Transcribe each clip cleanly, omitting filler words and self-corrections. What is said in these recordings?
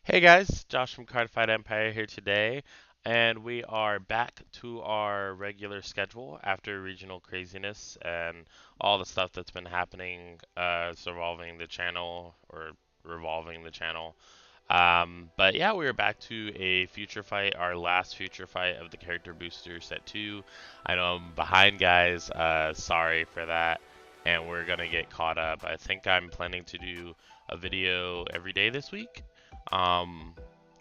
Hey guys, Josh from Cardfight Empire here today, and we are back to our regular schedule after regional craziness and all the stuff that's been happening survolving the channel or revolving the channel. But yeah, we are back to a future fight, our last future fight of the character booster set 2. I know I'm behind, guys. Sorry for that, and we're gonna get caught up. I think I'm planning to do a video every day this week. Um,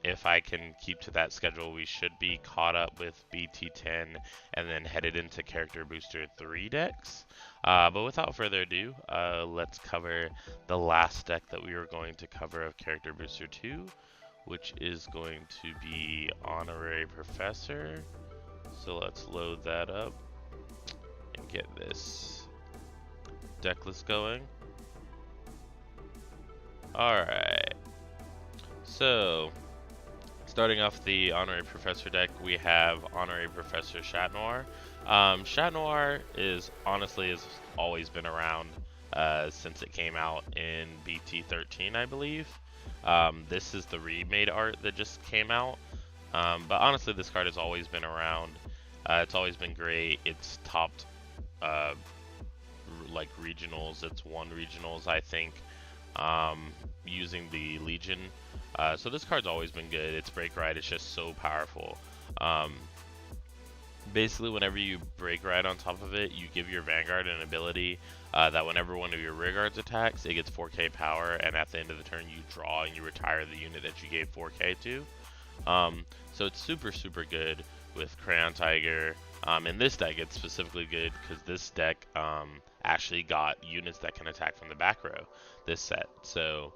if I can keep to that schedule, we should be caught up with BT10 and then headed into Character Booster 3 decks. But without further ado, let's cover the last deck that we were going to cover of Character Booster 2, which is going to be Honorary Professor. So let's load that up and get this deck list going. Alright, so starting off the Honorary Professor deck, we have Honorary Professor Chat Noir. Chat Noir is honestly has always been around since it came out in BT13, I believe. This is the remade art that just came out. But honestly, this card has always been around. It's always been great. It's topped uh, like regionals. It's won regionals, I think, using the Legion. So this card's always been good. Its break ride is just so powerful. Um, Basically, whenever you break ride on top of it, you give your Vanguard an ability that whenever one of your rear guards attacks, it gets 4k power, and at the end of the turn, you draw and you retire the unit that you gave 4k to. So it's super, super good with Crayon Tiger. In this deck, it's specifically good because this deck actually got units that can attack from the back row this set. So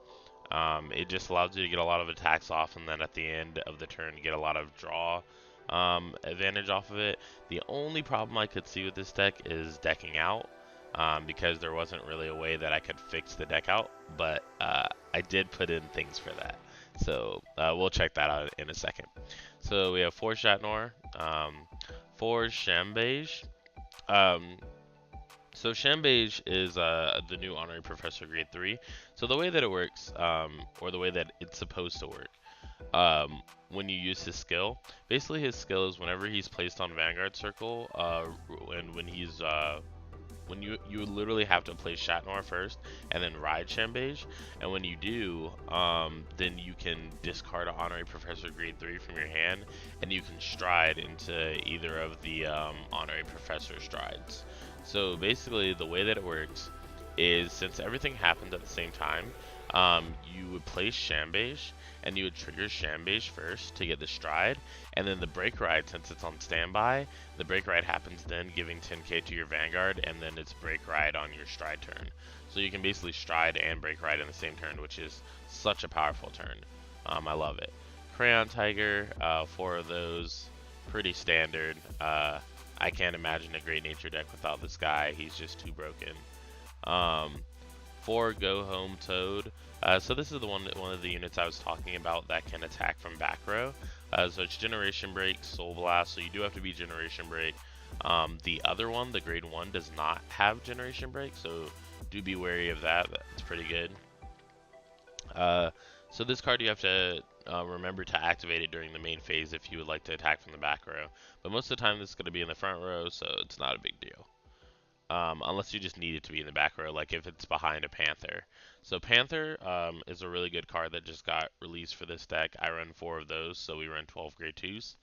it just allows you to get a lot of attacks off, and then at the end of the turn, get a lot of draw advantage off of it. The only problem I could see with this deck is decking out, because there wasn't really a way that I could fix the deck out, but I did put in things for that. So we'll check that out in a second. So we have 4 Chat Noir, 4 Sham Beige. So Sham Beige is the new Honorary Professor Grade 3. So the way that it works, or the way that it's supposed to work, when you use his skill, basically his skill is whenever he's placed on Vanguard Circle, and when you literally have to play Chat Noir first and then ride Sham Beige, and when you do, then you can discard an Honorary Professor Grade 3 from your hand, and you can stride into either of the Honorary Professor strides. So basically, the way that it works is since everything happened at the same time, you would place Sham Beige, and you would trigger Sham Beige first to get the stride, and then the break ride, since it's on standby, the break ride happens then, giving 10k to your Vanguard, and then it's break ride on your stride turn. So you can basically stride and break ride in the same turn, which is such a powerful turn. I love it. Crayon Tiger, 4 of those, pretty standard. I can't imagine a Great Nature deck without this guy. He's just too broken. 4 Go Home Toad. So this is the one of the units I was talking about that can attack from back row. So it's Generation Break, Soul Blast, so you do have to be Generation Break. The other one, the Grade 1, does not have Generation Break, so do be wary of that. That's pretty good. So this card you have to remember to activate it during the main phase if you would like to attack from the back row. But most of the time this is going to be in the front row, so it's not a big deal. Unless you just need it to be in the back row, like if it's behind a Panther. So Panther is a really good card that just got released for this deck. I run 4 of those, so we run 12 Grade 2s.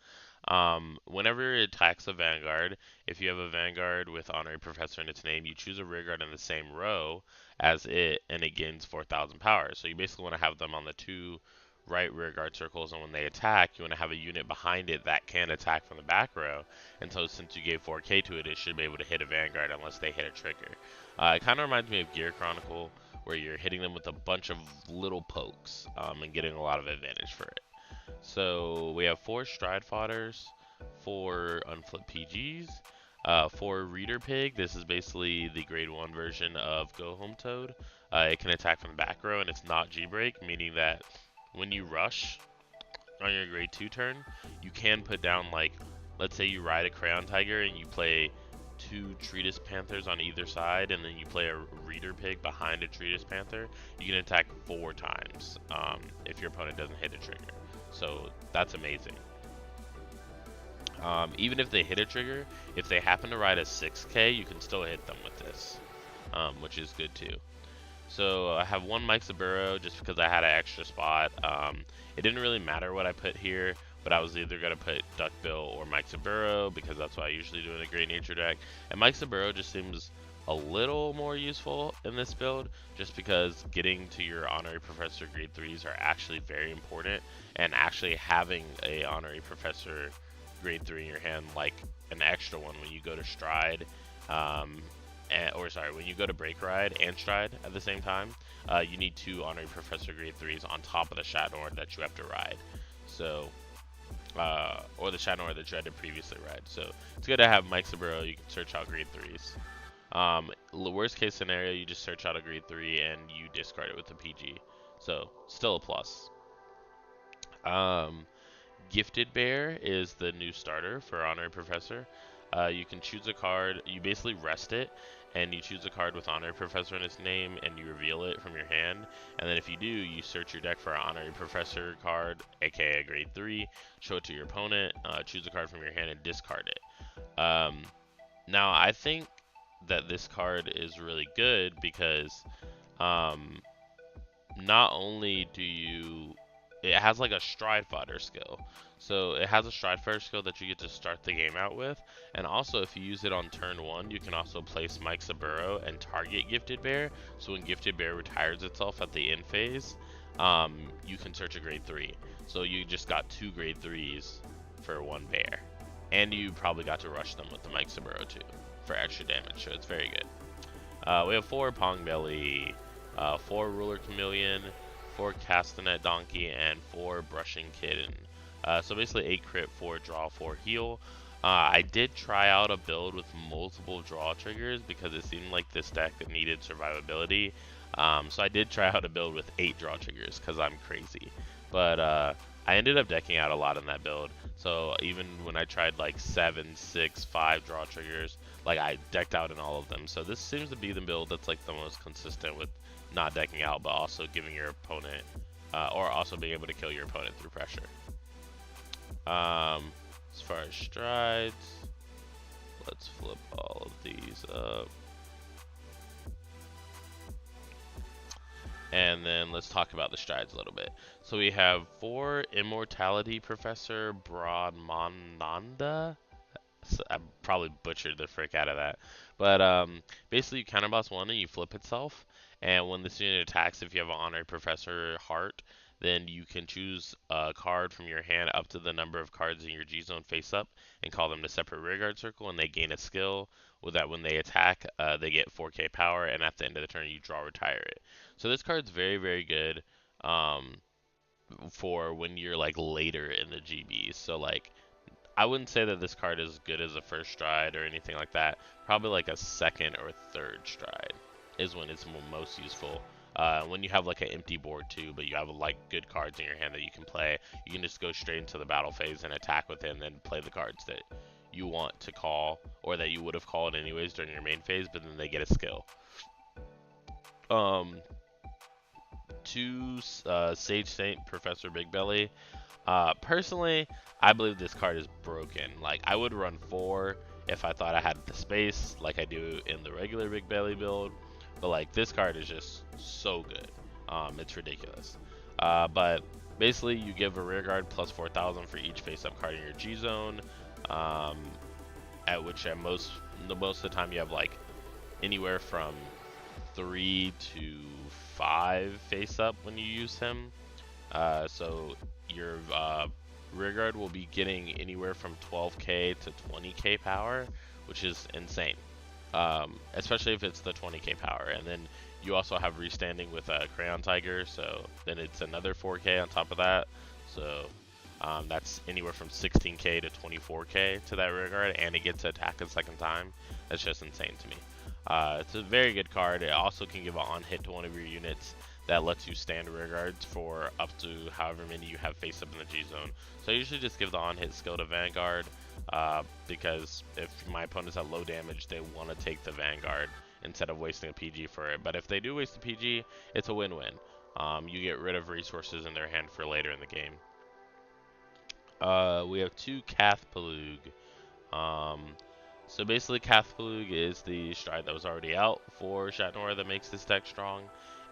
Whenever it attacks a Vanguard, if you have a Vanguard with Honorary Professor in its name, you choose a rearguard in the same row as it, and it gains 4,000 power. So you basically want to have them on the 2 right rearguard circles, and when they attack, you want to have a unit behind it that can attack from the back row. And so since you gave 4k to it, it should be able to hit a Vanguard unless they hit a trigger. It kind of reminds me of Gear Chronicle, where you're hitting them with a bunch of little pokes and getting a lot of advantage for it. So we have 4 Stride Fodders, 4 Unflipped PGs, 4 Reader Pig. This is basically the Grade 1 version of Go Home Toad. It can attack from the back row, and it's not G-Break, meaning that when you rush on your Grade 2 turn, you can put down, like, let's say you ride a Crayon Tiger and you play 2 Treatise Panthers on either side, and then you play a Reader Pig behind a Treatise Panther, you can attack 4 times if your opponent doesn't hit a trigger. So that's amazing. Even if they hit a trigger, if they happen to ride a 6K, you can still hit them with this, which is good too. So I have 1 Mike Saburo just because I had an extra spot. It didn't really matter what I put here, but I was either going to put Duckbill or Mike Saburo because that's what I usually do in a Great Nature deck. And Mike Saburo just seems a little more useful in this build just because getting to your Honorary Professor grade 3s are actually very important, and actually having a Honorary Professor grade 3 in your hand, like an extra one when you go to Stride, when you go to Break Ride and Stride at the same time, you need 2 Honorary Professor grade 3s on top of the Shatnor that you have to ride. So, or the Shatnor that you had to previously ride. So it's good to have Mike Saburo. You can search out grade 3s. Worst case scenario, you just search out a grade 3 and you discard it with a PG. So still a plus. Gifted Bear is the new starter for Honorary Professor. You can choose a card, you basically rest it, and you choose a card with Honorary Professor in its name, and you reveal it from your hand. And then if you do, you search your deck for an Honorary Professor card, aka a grade 3, show it to your opponent, choose a card from your hand, and discard it. Now, I think that this card is really good because not only do you... It has like a Stride Fighter skill. So it has a Stride Fighter skill that you get to start the game out with. And also if you use it on turn 1, you can also place Mike Saburo and target Gifted Bear. So when Gifted Bear retires itself at the end phase, you can search a grade 3. So you just got 2 grade 3s for 1 bear. And you probably got to rush them with the Mike Saburo too for extra damage. So it's very good. We have 4 Pong Belly, 4 Ruler Chameleon, 4 Castanet Donkey, and 4 Brushing Kitten. So basically 8 crit, 4 draw, 4 heal. I did try out a build with multiple draw triggers because it seemed like this deck needed survivability. So I did try out a build with 8 draw triggers because I'm crazy. But I ended up decking out a lot in that build. So even when I tried like 7, 6, 5 draw triggers, like I decked out in all of them. So this seems to be the build that's like the most consistent with not decking out, but also giving your opponent, or also being able to kill your opponent through pressure. As far as strides, let's flip all of these up. And then let's talk about the strides a little bit. So we have 4 Immortality Professor Brahmananda. So I probably butchered the frick out of that. But basically you counterboss 1 and you flip itself. And when this unit attacks, if you have an Honorary Professor Heart, then you can choose a card from your hand up to the number of cards in your G-Zone face up and call them to separate rearguard circle, and they gain a skill with that when they attack, they get 4k power, and at the end of the turn you draw retire it. So this card's very, very good for when you're like later in the GBs. So like, I wouldn't say that this card is good as a first stride or anything like that. Probably like a second or third stride is when it's most useful. When you have like an empty board too, but you have like good cards in your hand that you can play, you can just go straight into the battle phase and attack with it, and then play the cards that you want to call or that you would have called anyways during your main phase, but then they get a skill. 2 Sage Saint Professor Big Belly. Personally, I believe this card is broken. Like, I would run 4 if I thought I had the space, like I do in the regular Big Belly build. But like, this card is just so good. It's ridiculous. But basically, you give a rearguard plus 4,000 for each face-up card in your G-Zone. At which most of the time you have like anywhere from 3 to 5 face-up when you use him. So your rearguard will be getting anywhere from 12k to 20k power, which is insane. Especially if it's the 20k power. And then you also have restanding with a Crayon Tiger, so then it's another 4k on top of that. So that's anywhere from 16k to 24k to that rearguard, and it gets to attack a second time. That's just insane to me. It's a very good card. It also can give an on-hit to one of your units that lets you stand rearguards for up to however many you have face up in the G-Zone. So I usually just give the on-hit skill to Vanguard. because if my opponent's at low damage, they want to take the Vanguard instead of wasting a PG for it. But if they do waste a PG, it's a win-win. You get rid of resources in their hand for later in the game. We have 2 Cathpaloob. So basically, Cathpaloob is the stride that was already out for Chat Noir that makes this deck strong.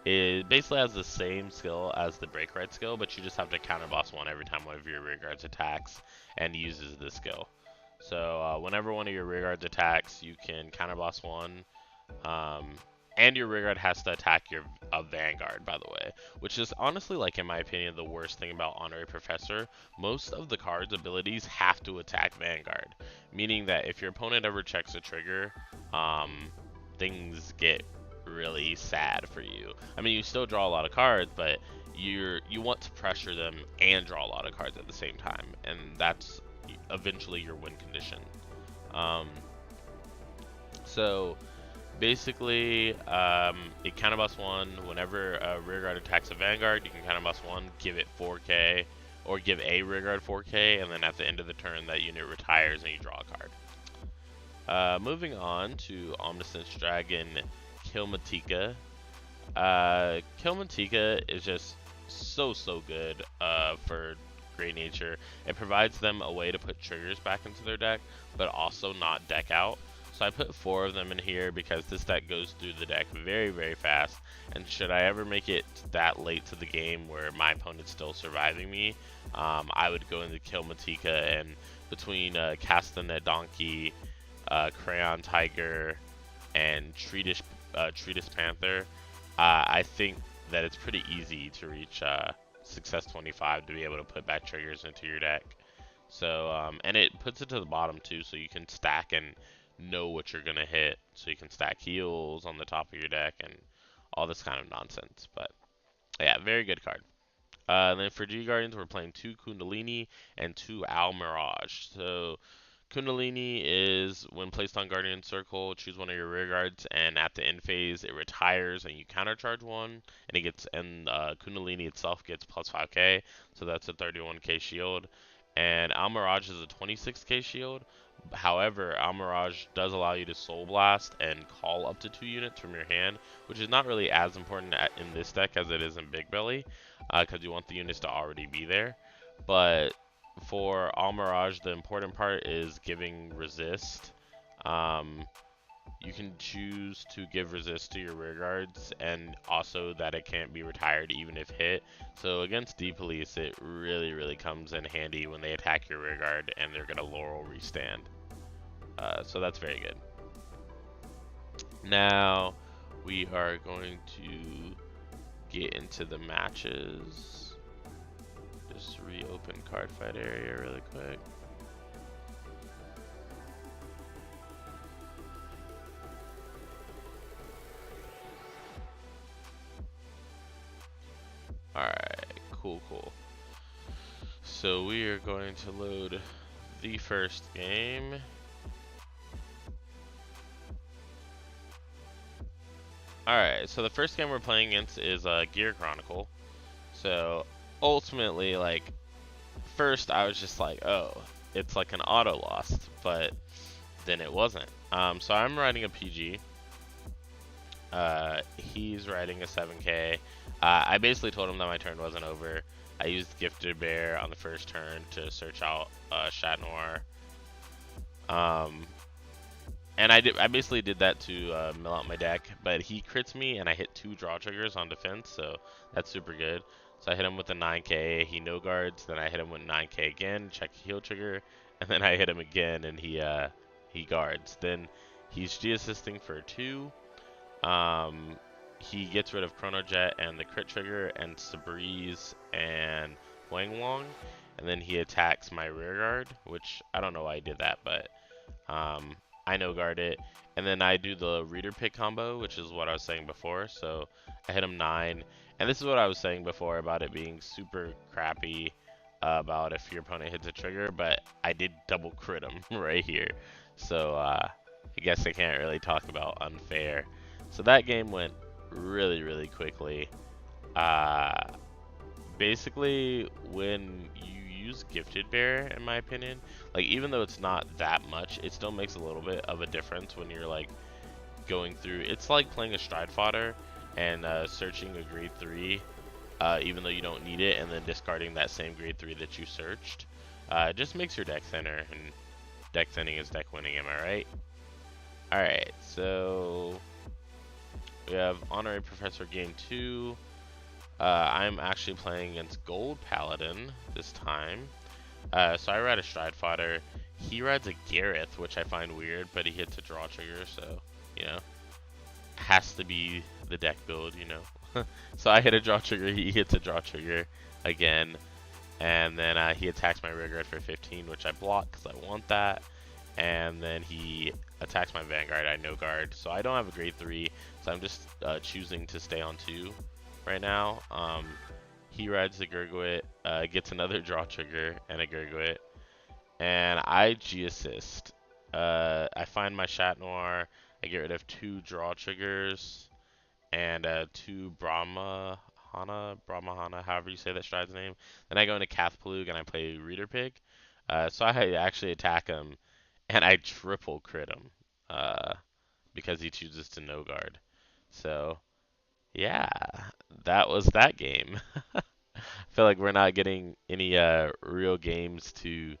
It basically has the same skill as the Break Right skill, but you just have to counter boss 1 every time one of your rear guards attacks and uses this skill. So whenever one of your rear guards attacks, you can counter boss 1, and your rear guard has to attack your Vanguard, by the way, which is honestly, like, in my opinion, the worst thing about Honorary Professor. Most of the card's abilities have to attack Vanguard, meaning that if your opponent ever checks a trigger, things get really sad for you. I mean, you still draw a lot of cards, but you want to pressure them and draw a lot of cards at the same time, and that's eventually your win condition. So basically, it counter boss 1. Whenever a rear guard attacks a Vanguard, you can counter boss 1, give it 4k, or give a rear guard 4k, and then at the end of the turn, that unit retires and you draw a card. Moving on to Omniscience Dragon Kilmatika. Kilmatika is just so good for Great Nature. It provides them a way to put triggers back into their deck, but also not deck out. So I put 4 of them in here because this deck goes through the deck very fast, and should I ever make it that late to the game where my opponent's still surviving me, I would go into Kilmatika, and between Castanet Donkey, Crayon Tiger, and Treatise Panther, I think that it's pretty easy to reach Success 25 to be able to put back triggers into your deck. So, and it puts it to the bottom too, so you can stack and know what you're gonna hit. So you can stack heals on the top of your deck and all this kind of nonsense. But yeah, very good card. And then for G Guardians, we're playing 2 Kundalini and 2 Mirage. So Kundalini is when placed on Guardian Circle, choose one of your rear guards, and at the end phase it retires and you countercharge 1, and it gets, and Kundalini itself gets plus 5k, so that's a 31k shield. And Mirage is a 26k shield. However, Mirage does allow you to Soul Blast and call up to 2 units from your hand, which is not really as important in this deck as it is in Big Belly, because you want the units to already be there. But for Mirage, the important part is giving resist. You can choose to give resist to your rear guards, and also that it can't be retired even if hit. So against D-Police, it really comes in handy when they attack your rear guard and they're gonna Laurel restand. So that's very good. Now we are going to get into the matches. Just reopen Cardfight area really quick. Alright, cool. So we are going to load the first game. Alright, so the first game we're playing against is Gear Chronicle. So ultimately, like, first I was just like, oh, it's like an auto lost, but then it wasn't. So I'm riding a PG. He's riding a 7k. I basically told him that my turn wasn't over. I used Gifted Bear on the first turn to search out Chat Noir. And I basically did that to mill out my deck, but he crits me and I hit 2 draw triggers on defense, so that's super good. So I hit him with a 9k, he no guards, then I hit him with 9k again, check heal trigger, and then I hit him again and he guards. Then he's G-assisting for 2. He gets rid of Chrono Jet and the crit trigger and Sabreeze and Huang Wong, and then he attacks my rear guard, which I don't know why he did that, but I no guard it, and then I do the reader pick combo, which is what I was saying before. So I hit him 9, and this is what I was saying before about it being super crappy about if your opponent hits a trigger, but I did double crit him right here, so I guess I can't really talk about unfair. So that game went really quickly. Basically, when you use Gifted Bear, in my opinion. Like, even though it's not that much, it still makes a little bit of a difference when you're like going through. It's like playing a Stride Fodder and searching a grade 3, even though you don't need it, and then discarding that same grade 3 that you searched. It just makes your deck thinner, and deck thinning is deck winning, am I right? Alright, so we have Honorary Professor Game 2. I'm actually playing against Gold Paladin this time. So I ride a Stride Fodder. He rides a Gareth, which I find weird, but he hits a draw trigger, so, you know, has to be the deck build, you know. So I hit a draw trigger, he hits a draw trigger again, and then he attacks my rear guard for 15, which I block because I want that, and then he attacks my Vanguard. I no guard, so I don't have a grade 3, so I'm just choosing to stay on 2 right now. He rides the Gurguit, gets another draw trigger and a Gurguit, and I G-assist. I find my Chat Noir, I get rid of 2 draw triggers, and 2 Brahmahana, however you say that stride's name. Then I go into Cathpaloob and I play Reader Pig. So I actually attack him, and I triple crit him, because he chooses to no guard. So, yeah, that was that game. I feel like we're not getting any real games to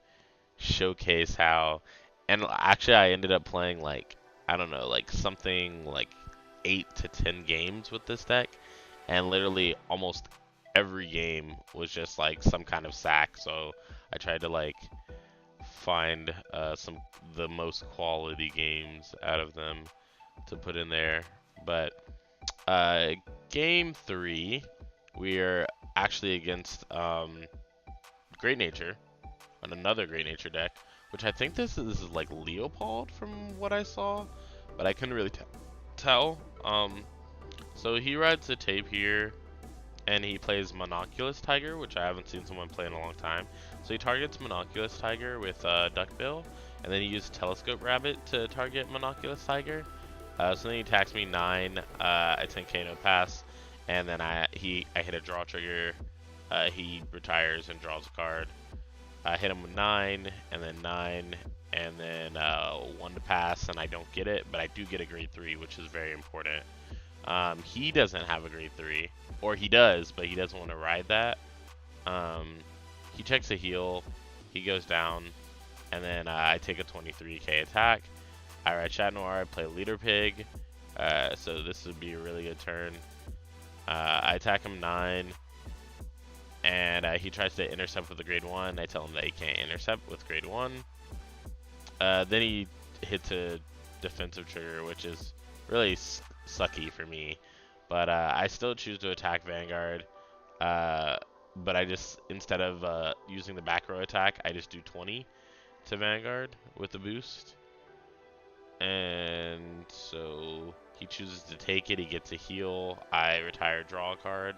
showcase how. And actually, I ended up playing like, I don't know, like something like 8 to 10 games with this deck, and literally almost every game was just like some kind of sack. So I tried to like find the most quality games out of them to put in there. But game 3, we are actually against Great Nature, on another Great Nature deck, which I think this is like Leopold from what I saw, but I couldn't really tell. So he rides the tape here, and he plays Monocular Tiger, which I haven't seen someone play in a long time. So he targets Monocular Tiger with Duckbill, and then he uses Telescope Rabbit to target Monocular Tiger. So then he attacks me 9, I 10k no pass, and then I hit a draw trigger. He retires and draws a card. I hit him with 9, and then 9, and then 1 to pass, and I don't get it, but I do get a grade 3, which is very important. He doesn't have a grade 3, or he does, but he doesn't want to ride that. He checks a heal, he goes down, and then I take a 23k attack. I ride Chat Noir, I play Leader Pig, so this would be a really good turn. I attack him 9, and he tries to intercept with a grade 1. I tell him that he can't intercept with grade 1. Then he hits a defensive trigger, which is really sucky for me. But I still choose to attack Vanguard. But I just, instead of using the back row attack, I just do 20 to Vanguard with the boost. And so he chooses to take it. He gets a heal. I retire, draw a card.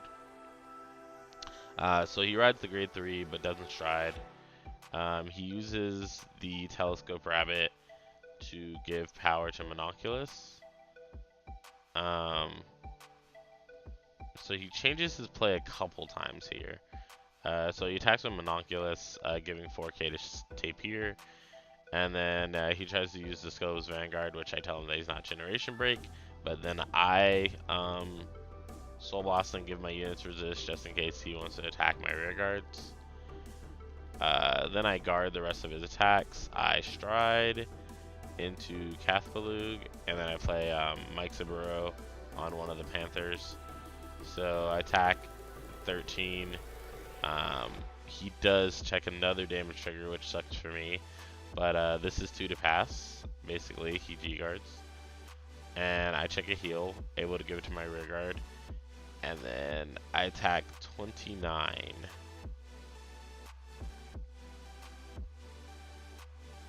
So he rides the grade 3, but doesn't stride. He uses the Telescope Rabbit to give power to Monoculus. So he changes his play a couple times here. So he attacks with Monoculus, giving 4k to tape here. And then he tries to use the Scope's Vanguard, which I tell him that he's not Generation Break. But then I Soul Blast and give my units resist just in case he wants to attack my rear guards. Then I guard the rest of his attacks. I stride into Cathpaloob, and then I play Mike Saburo on one of the Panthers. So I attack 13. He does check another damage trigger, which sucks for me. But this is 2 to pass. Basically, he G-guards. And I check a heal, able to give it to my rear guard. And then I attack 29.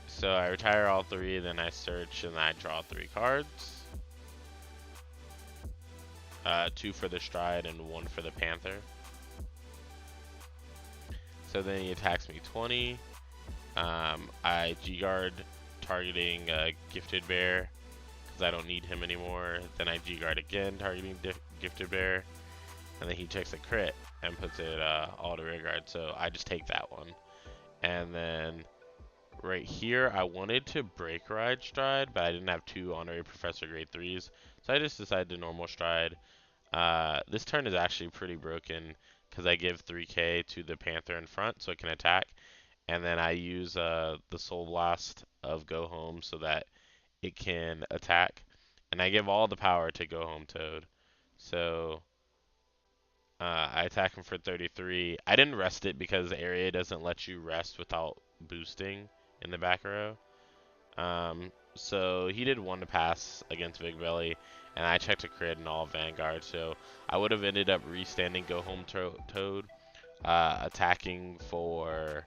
So I retire all 3, then I search, and I draw 3 cards. 2 for the Stride and 1 for the Panther. So then he attacks me 20. I G-guard targeting Gifted Bear because I don't need him anymore. Then I G-guard again targeting Gifted Bear. And then he checks a crit and puts it all to rear guard. So I just take that one. And then right here, I wanted to break ride stride, but I didn't have 2 honorary professor grade 3s, so I just decided to normal stride. This turn is actually pretty broken because I give 3k to the Panther in front so it can attack, and then I use the Soul Blast of Go Home so that it can attack, and I give all the power to Go Home Toad. So I attack him for 33. I didn't rest it because the area doesn't let you rest without boosting in the back row. So he did 1 to pass against Big Belly, and I checked a crit and all Vanguard. So I would have ended up restanding Go Home Toad, attacking for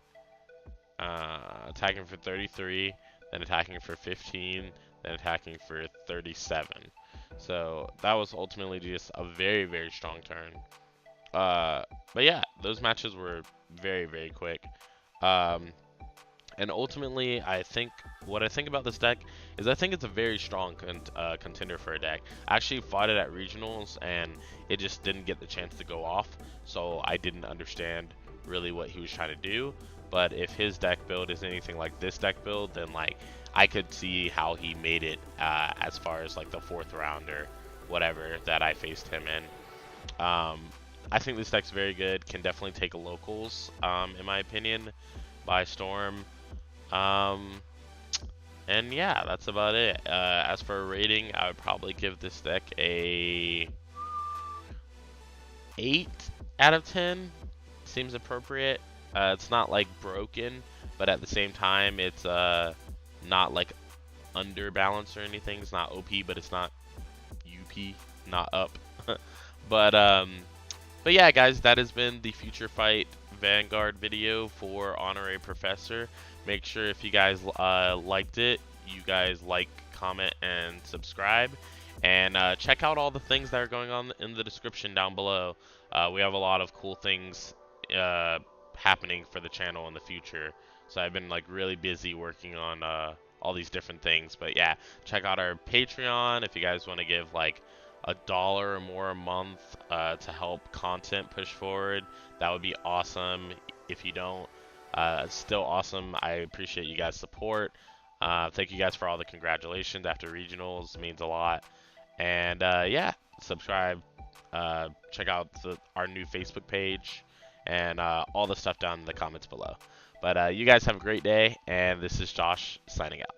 33, then attacking for 15, then attacking for 37. So that was ultimately just a very, very strong turn. But yeah, those matches were very, very quick. Um, and ultimately, what I think about this deck is I think it's a very strong contender for a deck. I actually fought it at regionals, and it just didn't get the chance to go off, so I didn't understand really what he was trying to do. But if his deck build is anything like this deck build, then like I could see how he made it as far as like the 4th round or whatever that I faced him in. I think this deck's very good. Can definitely take locals, in my opinion, by storm. And yeah, that's about it. As for a rating, I would probably give this deck a 8 out of 10. Seems appropriate. It's not like broken, but at the same time, it's not like underbalanced or anything. It's not OP, but it's not UP, not up. But yeah, guys, that has been the FutureFight Vanguard video for Honorary Professor. Make sure if you guys liked it, you guys like, comment, and subscribe. And check out all the things that are going on in the description down below. We have a lot of cool things happening for the channel in the future. So I've been like really busy working on all these different things. But yeah, check out our Patreon if you guys want to give like $1 or more a month to help content push forward. That would be awesome. If you don't, it's still awesome. I appreciate you guys' support. Thank you guys for all the congratulations after regionals. It means a lot. And yeah, subscribe. Check out our new Facebook page and all the stuff down in the comments below. But you guys have a great day, and this is Josh signing out.